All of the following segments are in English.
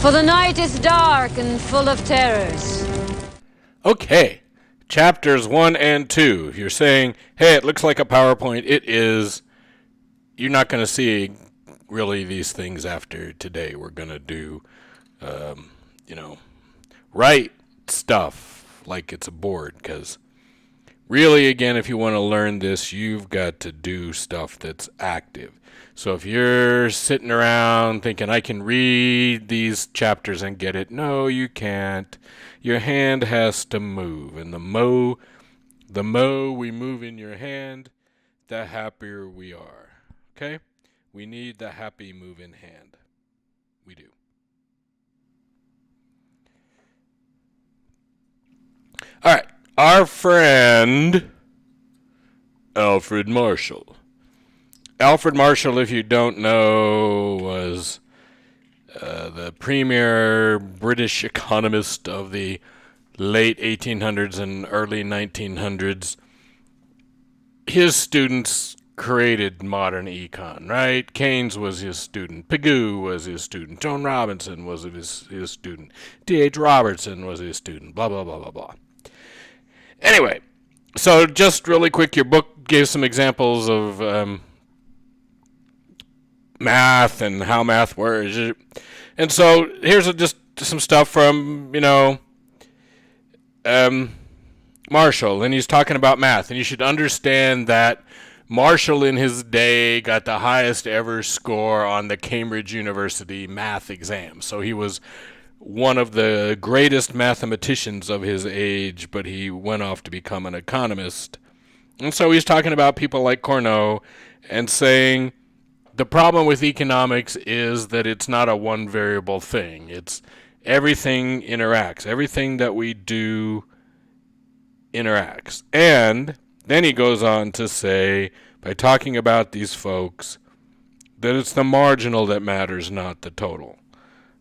For the night is dark and full of terrors. Okay, chapters 1 and 2. If you're saying, hey, it looks like a PowerPoint, it is. You're not going to see really these things after today. We're going to do, write stuff like it's a board, because really, again, if you want to learn this, you've got to do stuff that's active. So if you're sitting around thinking, I can read these chapters and get it, no, you can't. Your hand has to move. And the more we move in your hand, the happier we are. Okay? We need the happy move in hand. We do. All right. Our friend Alfred Marshall. Alfred Marshall, if you don't know, was the premier British economist of the late 1800s and early 1900s. His students created modern econ, right? Keynes was his student. Pigou was his student. Joan Robinson was his student. D.H. Robertson was his student. Blah, blah, blah, blah, blah. Anyway, so just really quick, your book gave some examples of math and how math works. And so here's just some stuff from, Marshall, and he's talking about math. And you should understand that Marshall in his day got the highest ever score on the Cambridge University math exam. So he was one of the greatest mathematicians of his age, but he went off to become an economist. And so he's talking about people like Cournot and saying the problem with economics is that it's not a one variable thing. It's everything interacts. Everything that we do interacts. And then he goes on to say, by talking about these folks, that it's the marginal that matters, not the total.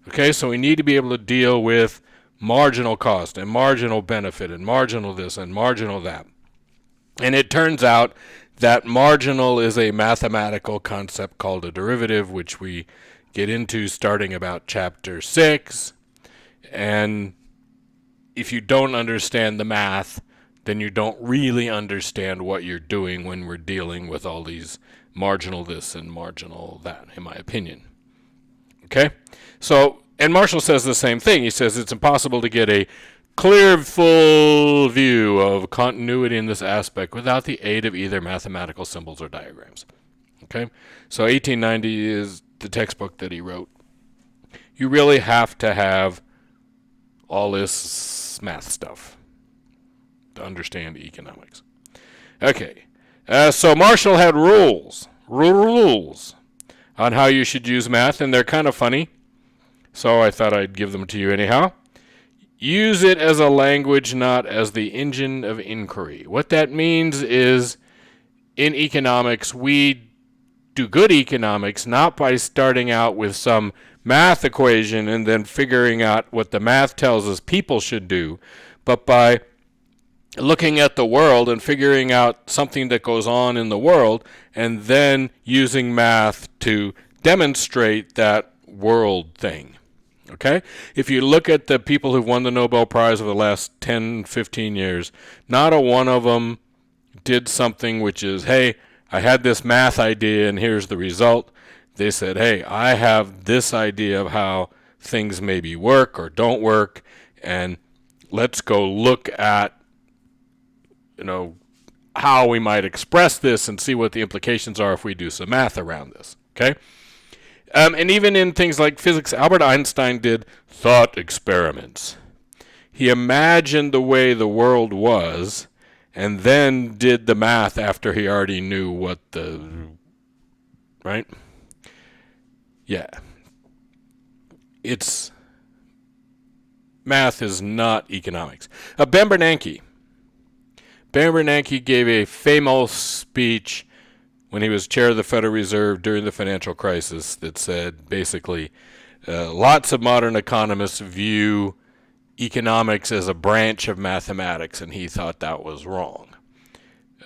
Okay, so we need to be able to deal with marginal cost and marginal benefit and marginal this and marginal that. And it turns out that marginal is a mathematical concept called a derivative, which we get into starting about chapter 6. And if you don't understand the math, then you don't really understand what you're doing when we're dealing with all these marginal this and marginal that, in my opinion. Okay? So, and Marshall says the same thing. He says it's impossible to get a clear, full view of continuity in this aspect without the aid of either mathematical symbols or diagrams. Okay? So 1890 is the textbook that he wrote. You really have to have all this math stuff to understand economics. Okay. So Marshall had rules on how you should use math, and they're kind of funny. So I thought I'd give them to you anyhow. Use it as a language, not as the engine of inquiry. What that means is, in economics, we do good economics not by starting out with some math equation and then figuring out what the math tells us people should do, but by looking at the world and figuring out something that goes on in the world and then using math to demonstrate that world thing. Okay? If you look at the people who've won the Nobel Prize over the last 10, 15 years, not a one of them did something which is, hey, I had this math idea and here's the result. They said, hey, I have this idea of how things maybe work or don't work, and let's go look at, how we might express this and see what the implications are if we do some math around this. Okay? And even in things like physics, Albert Einstein did thought experiments. He imagined the way the world was and then did the math after he already knew what right? Yeah. Math is not economics. Ben Bernanke. Ben Bernanke gave a famous speech when he was chair of the Federal Reserve during the financial crisis that said, basically, lots of modern economists view economics as a branch of mathematics, and he thought that was wrong.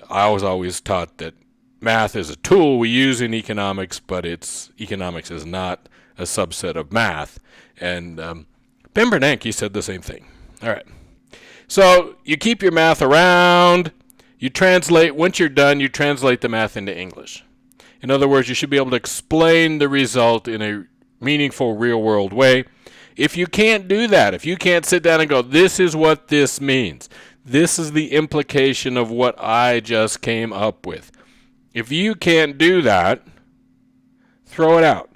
I was always taught that math is a tool we use in economics, but economics is not a subset of math. And Ben Bernanke said the same thing. All right. So you keep your math around. You translate. Once you're done, you translate the math into English. In other words, you should be able to explain the result in a meaningful, real-world way. If you can't do that, if you can't sit down and go, this is what this means, this is the implication of what I just came up with. If you can't do that, throw it out.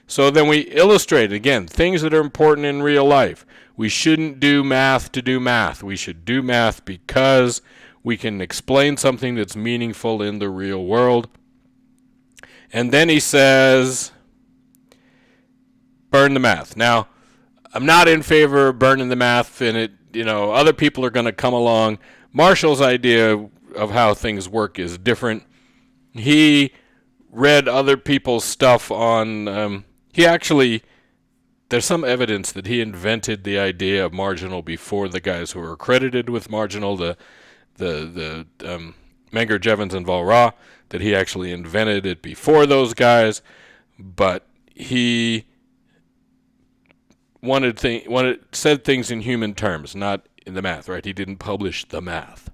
So then we illustrate, again, things that are important in real life. We shouldn't do math to do math. We should do math because we can explain something that's meaningful in the real world. And then he says, burn the math. Now, I'm not in favor of burning the math, and other people are going to come along. Marshall's idea of how things work is different. He read other people's stuff on, there's some evidence that he invented the idea of marginal before the guys who were credited with marginal, the Menger, Jevons, and Valra, that he actually invented it before those guys, but he said things in human terms, not in the math, right? He didn't publish the math.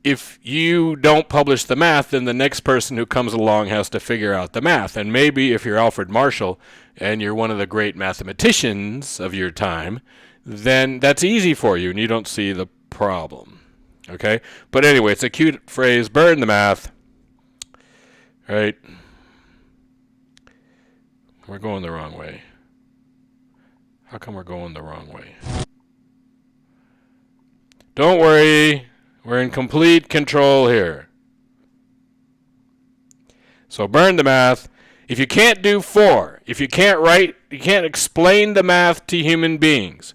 If you don't publish the math, then the next person who comes along has to figure out the math. And maybe if you're Alfred Marshall and you're one of the great mathematicians of your time, then that's easy for you and you don't see the problem. Okay? But anyway, it's a cute phrase, burn the math. Right? We're going the wrong way. How come we're going the wrong way? Don't worry. We're in complete control here. So burn the math. If you can't do 4, if you can't write, you can't explain the math to human beings,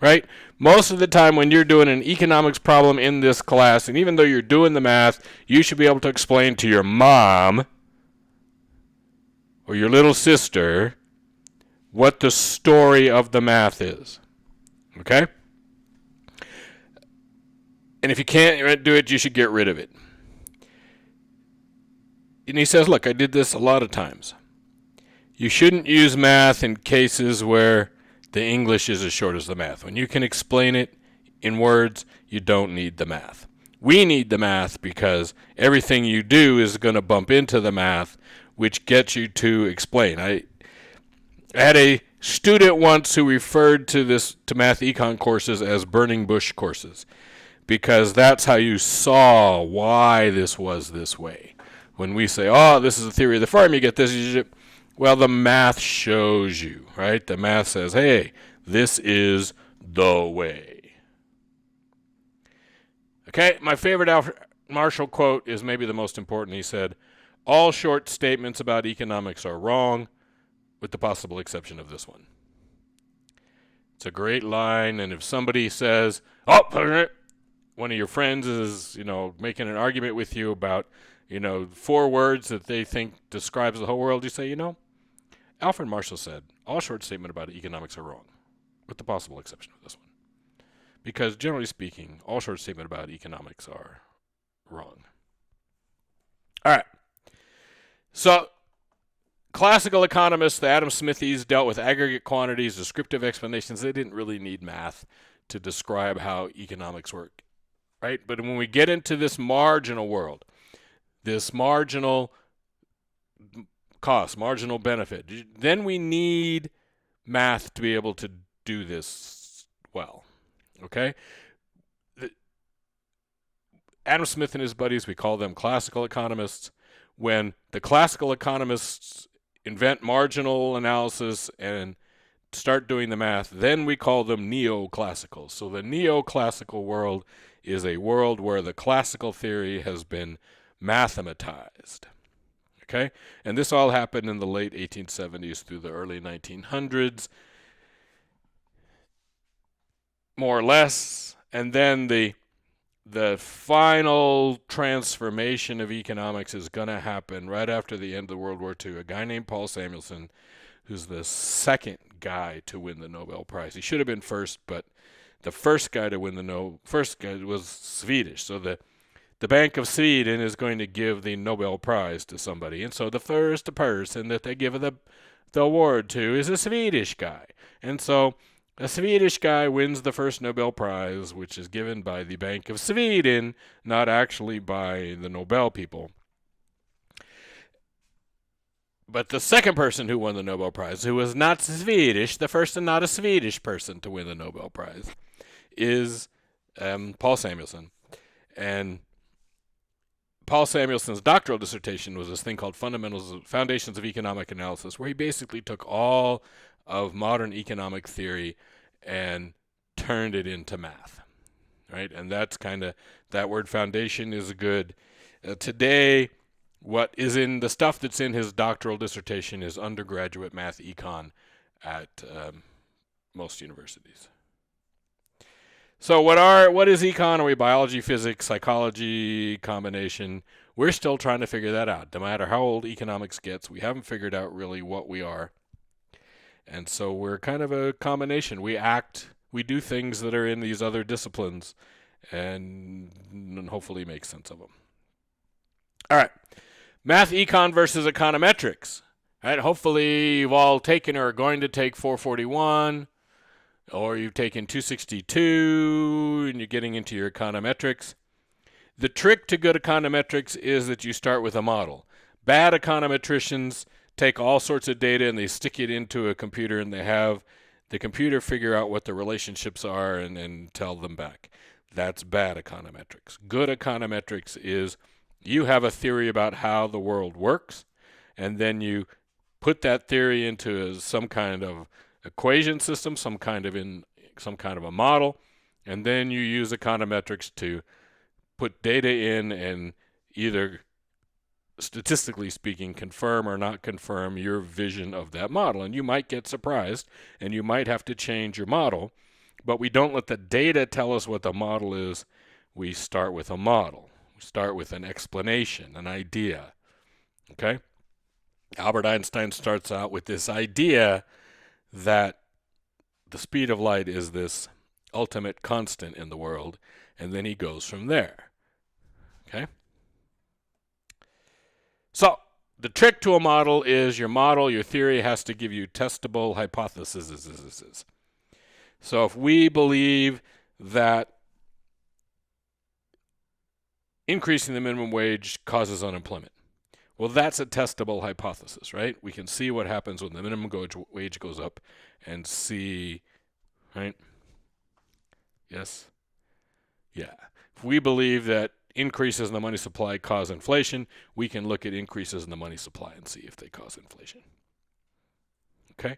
right? Most of the time when you're doing an economics problem in this class, and even though you're doing the math, you should be able to explain to your mom or your little sister what the story of the math is, okay? And if you can't do it, you should get rid of it. And he says, look, I did this a lot of times. You shouldn't use math in cases where the English is as short as the math. When you can explain it in words, you don't need the math. We need the math because everything you do is going to bump into the math, which gets you to explain. I had a student once who referred to math econ courses as burning bush courses, because that's how you saw why this was this way. When we say, oh, this is the theory of the firm, you get this. Well, the math shows you, right? The math says, hey, this is the way. Okay, my favorite Alfred Marshall quote is maybe the most important. He said, all short statements about economics are wrong, with the possible exception of this one. It's a great line, and if somebody says, oh, one of your friends is, making an argument with you about, 4 words that they think describes the whole world, you say, Alfred Marshall said, all short statements about economics are wrong, with the possible exception of this one. Because generally speaking, all short statements about economics are wrong. All right. So, classical economists, the Adam Smithies, dealt with aggregate quantities, descriptive explanations. They didn't really need math to describe how economics work, right? But when we get into this marginal world, this marginal cost, marginal benefit, then we need math to be able to do this well, okay? Adam Smith and his buddies, we call them classical economists. When the classical economists invent marginal analysis and start doing the math, then we call them neoclassical. So the neoclassical world is a world where the classical theory has been mathematized. Okay? And this all happened in the late 1870s through the early 1900s, more or less. And then the final transformation of economics is going to happen right after the end of World War II. A guy named Paul Samuelson, who's the second guy to win the Nobel Prize. He should have been first, but the first guy to win first guy was Swedish. So the Bank of Sweden is going to give the Nobel Prize to somebody. And so the first person that they give the award to is a Swedish guy. And so a Swedish guy wins the first Nobel Prize, which is given by the Bank of Sweden, not actually by the Nobel people. But the second person who won the Nobel Prize, who was not Swedish, the first and not a Swedish person to win the Nobel Prize, is Paul Samuelson. And Paul Samuelson's doctoral dissertation was this thing called Foundations of Economic Analysis, where he basically took all of modern economic theory and turned it into math, right? And that's kind of, that word foundation is good. Today, what is in the stuff that's in his doctoral dissertation is undergraduate math econ at most universities. So what is econ? Are we biology, physics, psychology, combination? We're still trying to figure that out. No matter how old economics gets, we haven't figured out really what we are. And so we're kind of a combination. We do things that are in these other disciplines and hopefully make sense of them. All right. Math econ versus econometrics. All right. Hopefully you've all taken or are going to take 441. Or you've taken 262 and you're getting into your econometrics. The trick to good econometrics is that you start with a model. Bad econometricians take all sorts of data and they stick it into a computer and they have the computer figure out what the relationships are and tell them back. That's bad econometrics. Good econometrics is you have a theory about how the world works, and then you put that theory into some kind of equation system, some kind of a model, and then you use econometrics to put data in and either, statistically speaking, confirm or not confirm your vision of that model. And you might get surprised, and you might have to change your model, but we don't let the data tell us what the model is. We start with a model. We start with an explanation, an idea. Okay? Albert Einstein starts out with this idea that the speed of light is this ultimate constant in the world, and then he goes from there. Okay? So, the trick to a model is your theory has to give you testable hypotheses. So if we believe that increasing the minimum wage causes unemployment, well, that's a testable hypothesis, right? We can see what happens when the minimum wage goes up and see, right? Yes? Yeah. If we believe that increases in the money supply cause inflation, we can look at increases in the money supply and see if they cause inflation. Okay?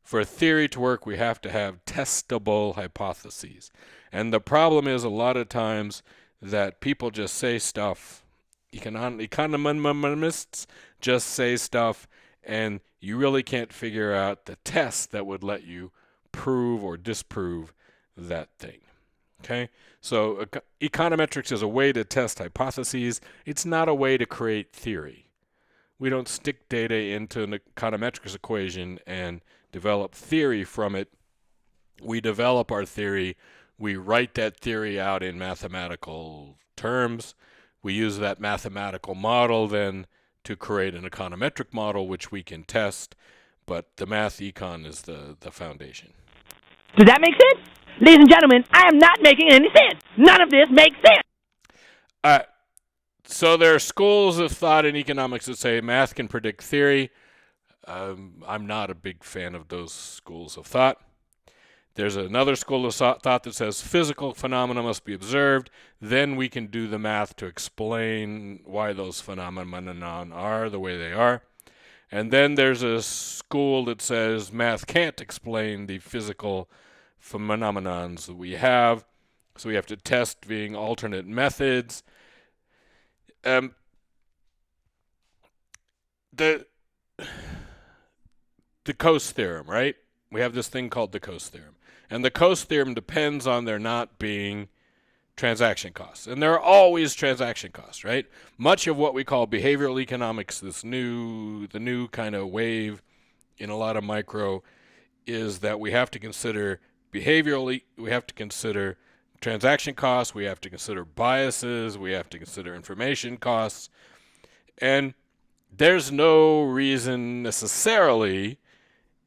For a theory to work, we have to have testable hypotheses. And the problem is a lot of times that people just say stuff. Economists just say stuff, and you really can't figure out the test that would let you prove or disprove that thing. Okay? So econometrics is a way to test hypotheses. It's not a way to create theory. We don't stick data into an econometrics equation and develop theory from it. We develop our theory. We write that theory out in mathematical terms. We use that mathematical model then to create an econometric model, which we can test, but the math econ is the foundation. Does that make sense? Ladies and gentlemen, I am not making any sense. None of this makes sense. So there are schools of thought in economics that say math can predict theory. I'm not a big fan of those schools of thought. There's another school of thought that says physical phenomena must be observed. Then we can do the math to explain why those phenomena are the way they are. And then there's a school that says math can't explain the physical phenomenons that we have. So we have to test being alternate methods. The Coast Theorem, right? We have this thing called the Coast Theorem. And the Coast Theorem depends on there not being transaction costs. And there are always transaction costs, right? Much of what we call behavioral economics, the new kind of wave in a lot of micro, is that we have to consider we have to consider transaction costs, we have to consider biases, we have to consider information costs, and there's no reason necessarily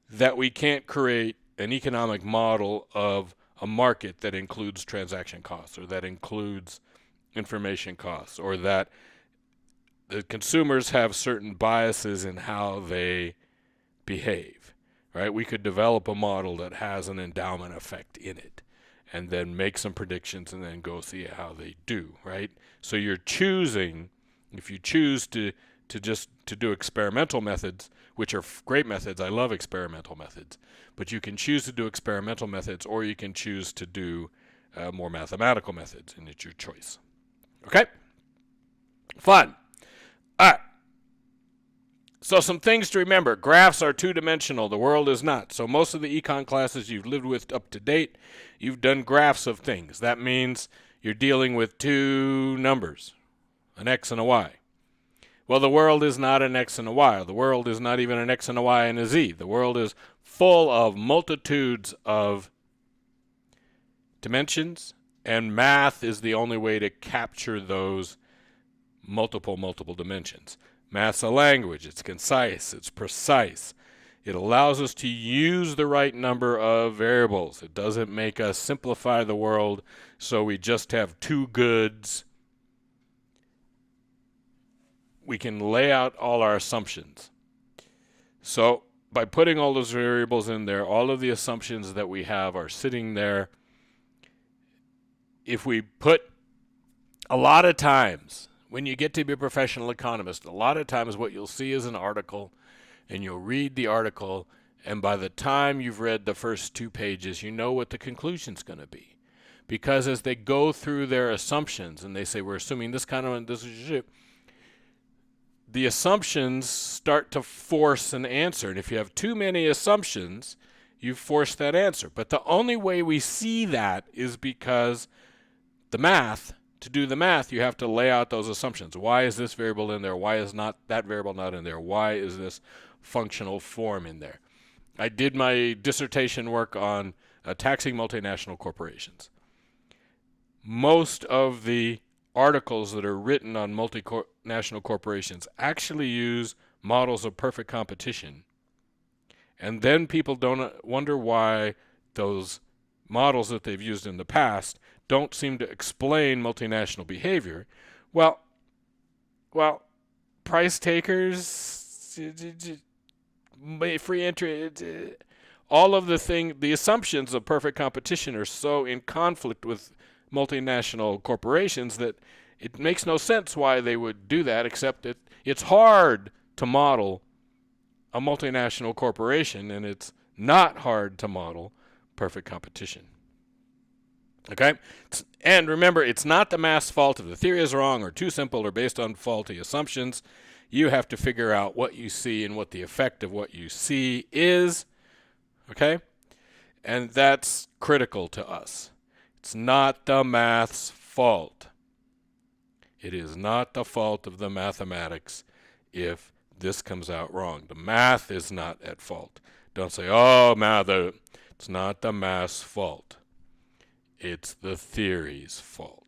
that we can't create an economic model of a market that includes transaction costs, or that includes information costs, or that the consumers have certain biases in how they behave, right? We could develop a model that has an endowment effect in it, and then make some predictions and then go see how they do, right? So you're choosing, if you choose to do experimental methods, which are great methods, I love experimental methods, but you can choose to do experimental methods, or you can choose to do more mathematical methods, and it's your choice. Okay? Fun. All right. So some things to remember. Graphs are two-dimensional. The world is not. So most of the econ classes you've lived with up to date, you've done graphs of things. That means you're dealing with two numbers, an x and a y. Well, the world is not an x and a y. The world is not even an x and a y and a z. The world is full of multitudes of dimensions, and math is the only way to capture those multiple dimensions. Math's a language. It's concise. It's precise. It allows us to use the right number of variables. It doesn't make us simplify the world so we just have two goods. We can lay out all our assumptions. So by putting all those variables in there, all of the assumptions that we have are sitting there. If we put a lot of times, when you get to be a professional economist, a lot of times what you'll see is an article, and you'll read the article, and by the time you've read the first 2 pages, you know what the conclusion's going to be. Because as they go through their assumptions, and they say, we're assuming this kind of, this is shit, the assumptions start to force an answer. And if you have too many assumptions, you force that answer. But the only way we see that is because the math, to do the math, you have to lay out those assumptions. Why is this variable in there? Why is not that variable not in there? Why is this functional form in there? I did my dissertation work on taxing multinational corporations. Most of the articles that are written on multinational corporations actually use models of perfect competition. And then people don't wonder why those models that they've used in the past don't seem to explain multinational behavior. Well, price takers, free entry, all of the assumptions of perfect competition are so in conflict with multinational corporations that it makes no sense why they would do that, except that it's hard to model a multinational corporation, and it's not hard to model perfect competition. Okay? And remember, it's not the math's fault if the theory is wrong or too simple or based on faulty assumptions. You have to figure out what you see and what the effect of what you see is. Okay? And that's critical to us. It's not the math's fault. It is not the fault of the mathematics if this comes out wrong. The math is not at fault. Don't say, oh, math, it's not the math's fault. It's the theory's fault.